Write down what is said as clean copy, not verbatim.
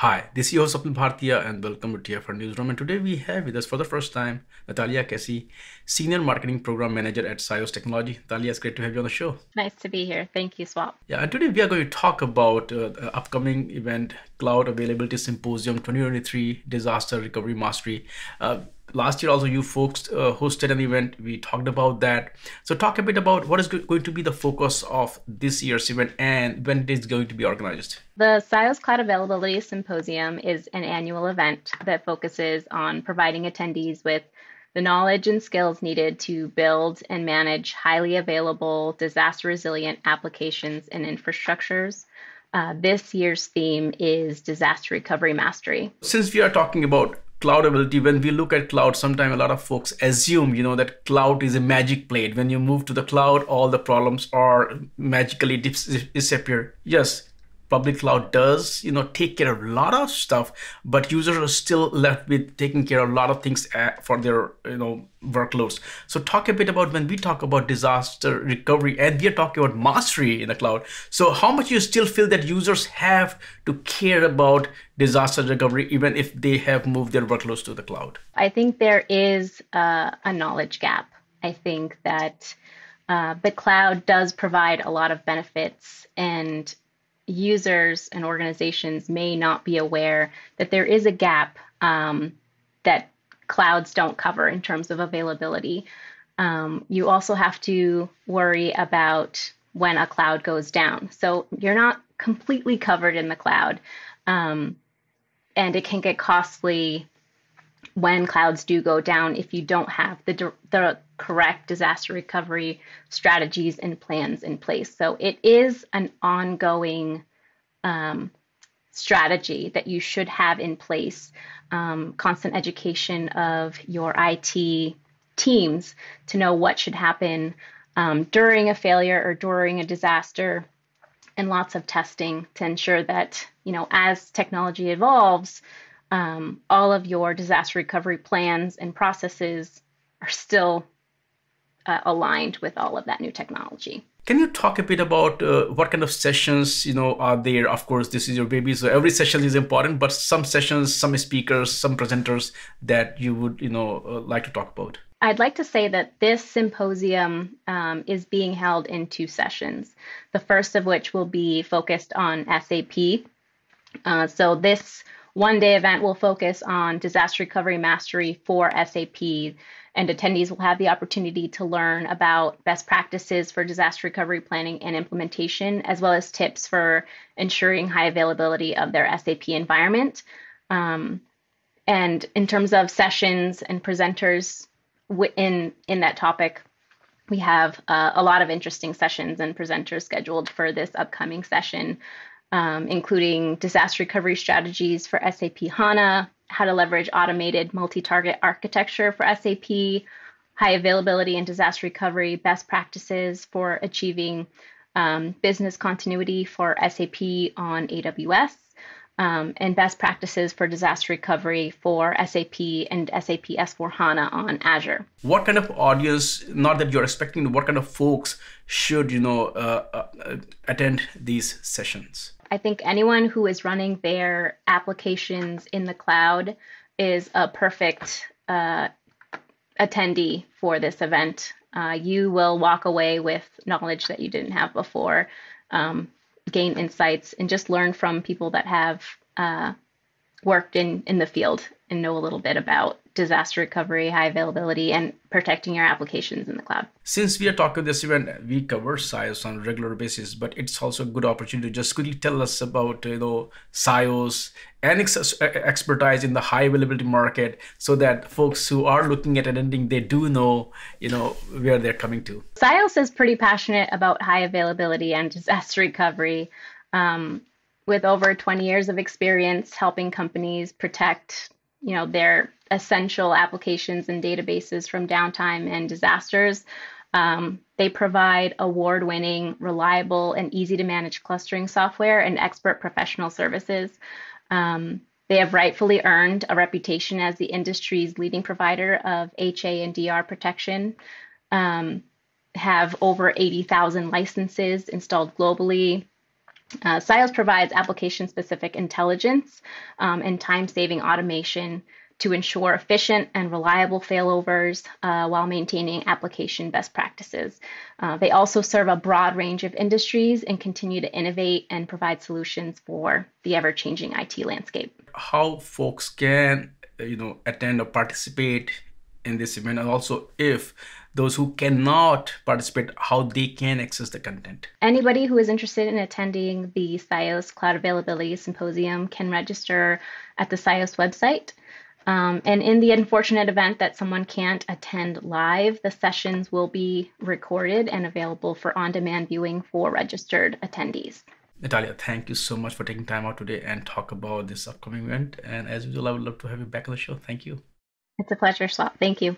Hi, this is your host Swapnil Bhartiya and welcome to TFR Newsroom. And today we have with us for the first time Natalia Casey, Senior Marketing Program Manager at SIOS Technology. Natalia, it's great to have you on the show. Nice to be here. Thank you, Swap. Yeah, and today we are going to talk about the upcoming event, Cloud Availability Symposium 2023 Disaster Recovery Mastery. Last year also you folks hosted an event. We talked about that. So talk a bit about what is going to be the focus of this year's event and when it is going to be organized. The SIOS Cloud Availability Symposium is an annual event that focuses on providing attendees with the knowledge and skills needed to build and manage highly available, disaster resilient applications and infrastructures. This year's theme is Disaster Recovery Mastery. Since we are talking about cloud ability, when we look at cloud, sometimes a lot of folks assume, that cloud is a magic plate. When you move to the cloud, all the problems are magically disappear. Yes, public cloud does, take care of a lot of stuff, but users are still left with taking care of a lot of things for their, workloads. So talk a bit about when we talk about disaster recovery and we are talking about mastery in the cloud. So how much you still feel that users have to care about disaster recovery, even if they have moved their workloads to the cloud? I think there is a knowledge gap. I think that the cloud does provide a lot of benefits, and users and organizations may not be aware that there is a gap that clouds don't cover in terms of availability. You also have to worry about when a cloud goes down. So you're not completely covered in the cloud, and it can get costly when clouds do go down if you don't have the correct disaster recovery strategies and plans in place. So it is an ongoing strategy that you should have in place, constant education of your IT teams to know what should happen during a failure or during a disaster, and lots of testing to ensure that, as technology evolves, all of your disaster recovery plans and processes are still aligned with all of that new technology. Can you talk a bit about what kind of sessions, are there? Of course, this is your baby, so every session is important, but some sessions, some speakers, some presenters that you would, like to talk about. I'd like to say that this symposium is being held in 2 sessions, the first of which will be focused on SAP. So this one-day event will focus on disaster recovery mastery for SAP, and attendees will have the opportunity to learn about best practices for disaster recovery planning and implementation, as well as tips for ensuring high availability of their SAP environment. And in terms of sessions and presenters in that topic, we have a lot of interesting sessions and presenters scheduled for this upcoming session, including disaster recovery strategies for SAP HANA, how to leverage automated multi-target architecture for SAP, high availability and disaster recovery best practices for achieving business continuity for SAP on AWS, and best practices for disaster recovery for SAP and SAP S/4HANA on Azure. What kind of audience, not that you're expecting, what kind of folks should, attend these sessions? I think anyone who is running their applications in the cloud is a perfect attendee for this event. You will walk away with knowledge that you didn't have before, gain insights, and just learn from people that have worked in the field and know a little bit about disaster recovery, high availability, and protecting your applications in the cloud. Since we are talking this event, we cover SIOS on a regular basis, but it's also a good opportunity to just quickly tell us about, SIOS and expertise in the high availability market, so that folks who are looking at attending, they do know, where they're coming to. SIOS is pretty passionate about high availability and disaster recovery, with over 20 years of experience helping companies protect their essential applications and databases from downtime and disasters. They provide award-winning, reliable, and easy-to-manage clustering software and expert professional services. They have rightfully earned a reputation as the industry's leading provider of HA and DR protection, have over 80,000 licenses installed globally, SIOS provides application-specific intelligence and time-saving automation to ensure efficient and reliable failovers while maintaining application best practices. They also serve a broad range of industries and continue to innovate and provide solutions for the ever-changing IT landscape. How folks can, attend or participate in this event, and also if those who cannot participate, how they can access the content. Anybody who is interested in attending the SIOS Cloud Availability Symposium can register at the SIOS website. And in the unfortunate event that someone can't attend live, the sessions will be recorded and available for on-demand viewing for registered attendees. Natalia, thank you so much for taking time out today and talk about this upcoming event. And as usual, I would love to have you back on the show. Thank you. It's a pleasure, Swap. Thank you.